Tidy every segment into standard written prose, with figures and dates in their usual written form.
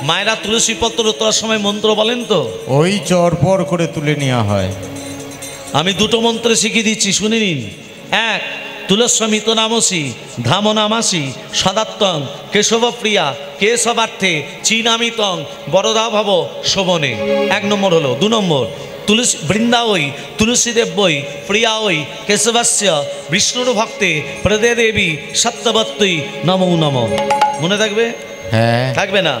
মায়েরা তুলসী পত্র তোলার সময় মন্ত্র বলেন তো? ওই চরপর করে তুলে নেওয়া হয়। আমি দুটো মন্ত্র শিখিয়ে দিচ্ছি, শুনে নিন। এক, তুলস্বামিত নামসি ধাম নামাসি সদাত্তং কেশবপ্রিয়া কেশবার্থে চীনামিতং বরদা ভব শোভনে। এক নম্বর হলো। দু নম্বর, তুলসী বৃন্দা ওই তুলসীদেব বই প্রিয়া ওই কেশবাস্য বিষ্ণুর ভক্তে প্রদে দেবী সত্যবত্তই নমো নম। মনে থাকবে? হ্যাঁ। থাকবে না?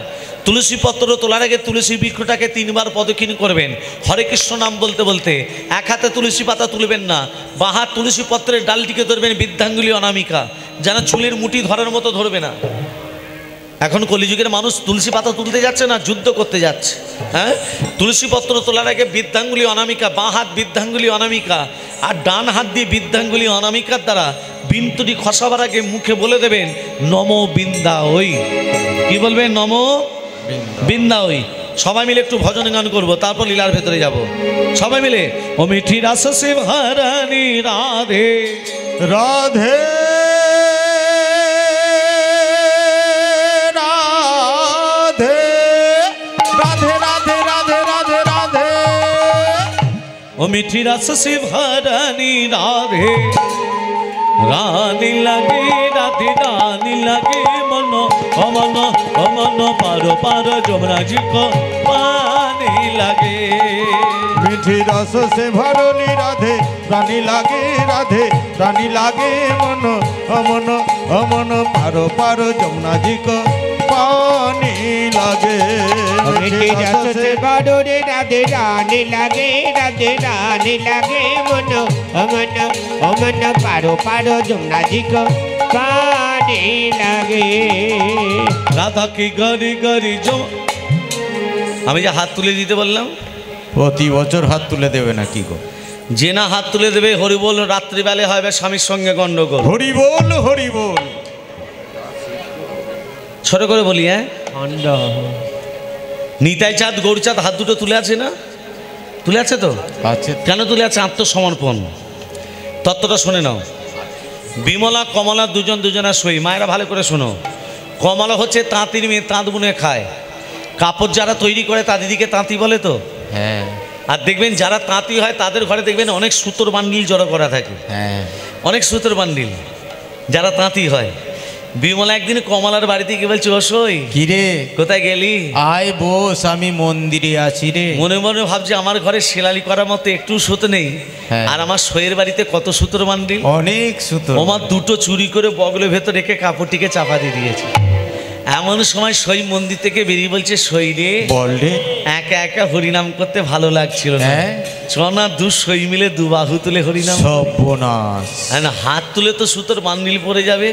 তুলসী পত্র তোলার আগে তুলসী বৃক্ষটাকে 3 বার প্রদক্ষিণ করবেন হরে কৃষ্ণ নাম বলতে বলতে। এক হাতে তুলসী পাতা তুলবেন না, বাঁ হাত তুলসী পত্রের ডালটিকে ধরবেন বৃদ্ধাঙ্গুলি অনামিকা, যেন চুলের মুঠি ধরার মতো ধরবে না। এখন কলিযুগের মানুষ তুলসী পাতা তুলতে যাচ্ছে না, যুদ্ধ করতে যাচ্ছে। হ্যাঁ, তুলসী পত্র তোলার আগে বৃদ্ধাঙ্গুলি অনামিকা, বাঁ হাত বৃদ্ধাঙ্গুলি অনামিকা, আর ডান হাত দিয়ে বৃদ্ধাঙ্গুলি অনামিকার দ্বারা বিন্দুটি খসাবার আগে মুখে বলে দেবেন নমো বৃন্দা ওই। কি বলবেন? নমো বৃন্দা ওই। সবাই মিলে একটু ভজন গান করবো, তারপর লীলার ভেতরে যাব। সবাই মিলে ও মিঠি রাস শিব হরণী রাধে রাধে রাধে রাধে রাধে রাধে রাধে রাধে। ও মিঠি রাস শিব হরণী রাধে রানী লাগে রাধে রানী লাগে মন অমন অমন পারো পারো যমরাজিক পানি লাগে। মিঠি রস সে ভরণী রাধে রানী লাগে রাধে রানী লাগে মন অমন অমন পারো পারো যমুনাজিক পানি লাগে। মিঠি রস সে ভরণী রাধে রানী লাগে রাধে রানী লাগে মন অমন অমন পারো পারো যমুনাজিক পানি লাগে। রাধা কি গরি গরি আমি যে হাত তুলে দিতে বললাম, প্রতি বছর হাত তুলে দেবে না কি গো? যে না হাত তুলে দেবে হরিবোল রাত্রিবেলা হবে স্বামীর সঙ্গে গন্ডগোল। হরিবোল হরিবোল। ছোট করে বলি, হ্যাঁ, নিতাই চাঁদ গৌরচাঁদ হাত দুটো তুলে আছে না? তুলে আছে তো? আছে। কেন তুলে আছে? আত্মসমর্পণ। তত্ত্বটা শুনে নাও। বিমলা কমলা দুজন দুজনের সই। মায়েরা ভালো করে শোনো। কমলা হচ্ছে তাঁতির মেয়ে, তাঁত বুনে খায়। কাপড় যারা তৈরি করে তাদেরকে তাঁতি বলে তো। হ্যাঁ। আর দেখবেন যারা তাঁতি হয় তাদের ঘরে দেখবেন অনেক সুতোর বান্ডিল জড়ো করা থাকে। হ্যাঁ, অনেক সুতোর বান্ডিল যারা তাঁতি হয়। বিমলা একদিন কমলার বাড়িতে গিয়ে বলছে, ও সই কিরে কোথায় গেলি? আয় বস, আমি মন্দিরে আছি রে। মনে মনে ভাবছি আমার ঘরে সেলালি করার মতো একটু সুতো নেই, আর আমার সইয়ের বাড়িতে কত সুতোর বান্ডিল, অনেক সুতো। আমার দুটো চুরি করে বগলের ভেতর রেখে কাপড়টিকে চাপা দিয়ে দিয়েছে। এমন সময় সই মন্দির থেকে বেরিয়ে বলছে, সই রে বল রে, একা একা হরিনাম করতে ভালো লাগছিল না, চনা দু সই মিলে দু বাহু তুলে হরিনাম। সর্বনাশ। হাত তুলে তো সুতোর বান্ডিল পড়ে যাবে।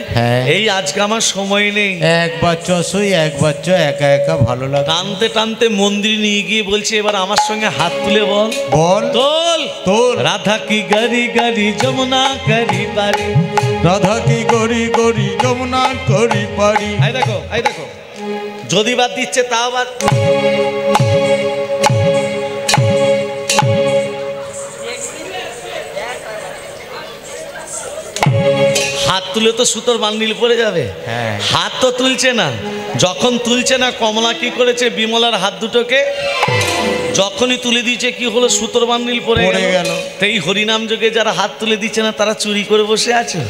এই আজকে আমার সময় নেই। একবার চসই একবার চ, একা একা ভালো লাগে। টানতে টানতে মন্দির নিয়ে গিয়ে বলছে, এবার আমার সঙ্গে হাত তুলে বল। বল। তোল তোল। রাধা কি গাড়ি গাড়ি যমুনা করি পারি, রাধা কি গরি গরি যমুনা করি পারি। এই দেখো, এই দেখো, যদি বাদ দিচ্ছে তাও বাদ। হাত তুলে তো সুতোর বান্ডিল পড়ে যাবে। হাত তো তুলছে না। যখন তুলছে না, কমলা কি করেছে, বিমলার হাত দুটোকে যখনই তুলে দিয়েছে, কি হলো, সুতোর বান্ডিল পড়ে গেল। এই হরিনাম যোগে যারা হাত তুলে দিচ্ছে না তারা চুরি করে বসে আছে।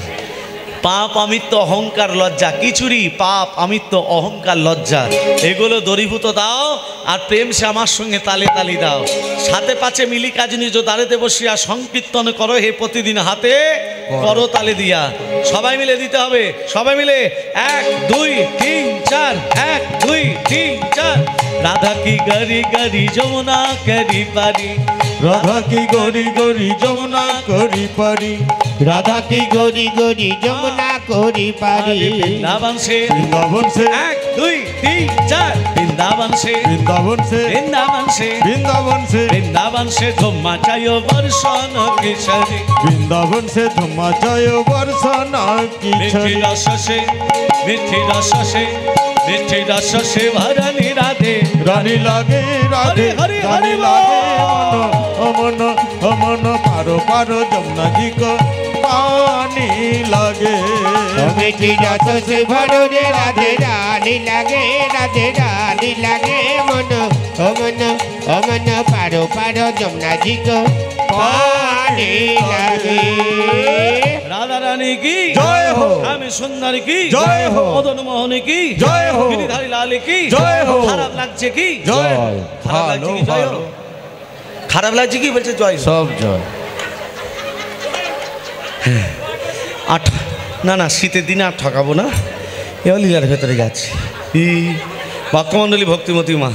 পাপ আমিত্ব অহংকার লজ্জা, কি চুরি? পাপ আমিত্ব অহংকার লজ্জা, এগুলো দরিভূত দাও, আর প্রেম সে আমার সঙ্গে তালে তালি দাও। সাথে পাচ্ছে মিলি কাজ নিজ দাঁড়েতে বসিয়া সংকীর্তন করো হে প্রতিদিন হাতে করো তালে দিয়া। সবাই মিলে দিতে হবে, সবাই মিলে 1 2 3 4, 1 2 3 4। রাধা কি গাড়ি গাড়ি যমুনা করি পারি, রাধা কি গরি গরি যমুনা করি পারি, রাধা কি গরি গরি যমুনা করি পারি। বৃন্দাবন সে বৃন্দাবন সে 1 2 3 4, বৃন্দাবন সে বৃন্দাবন সে বৃন্দাবন সে বৃন্দাবন সে বৃন্দাবন সে ধুম্মা চায় বর্ষণ কিশোরী, বৃন্দাবন সে ধুম্মা চায় বর্ষণ কিশোরী। মিঠি রস সে মিঠি রস সে মিঠি রস সে ভরণী রাধে রানী লাগে রাধে রানী লাগে মন অমন অমন পারো পারো যমুনা জি কো পানি লাগে মিঠি রস সে ভরো রে রাধে রানী লাগে রাধে রানী লাগে মন ও মন পারো পারো যমুনা জি কো পানি লাগে রাধা রানী কি জয় হো। আমি সুন্দরী কি জয় হো। মদন মোহন কি জয় হো। গিরিধারী লাল কি জয় হো। খারাপ লাগছে কি জয় খারাপ লাগছে ভালো কি জয় হো। ভালো খারাপ লাগছে কি বলছে জয় হো। সব জয় না না শীতের দিনে আর ঠকাবো না এবার লীলার ভেতরে যাচ্ছে ভক্তমণ্ডলী ভক্তিমতী মা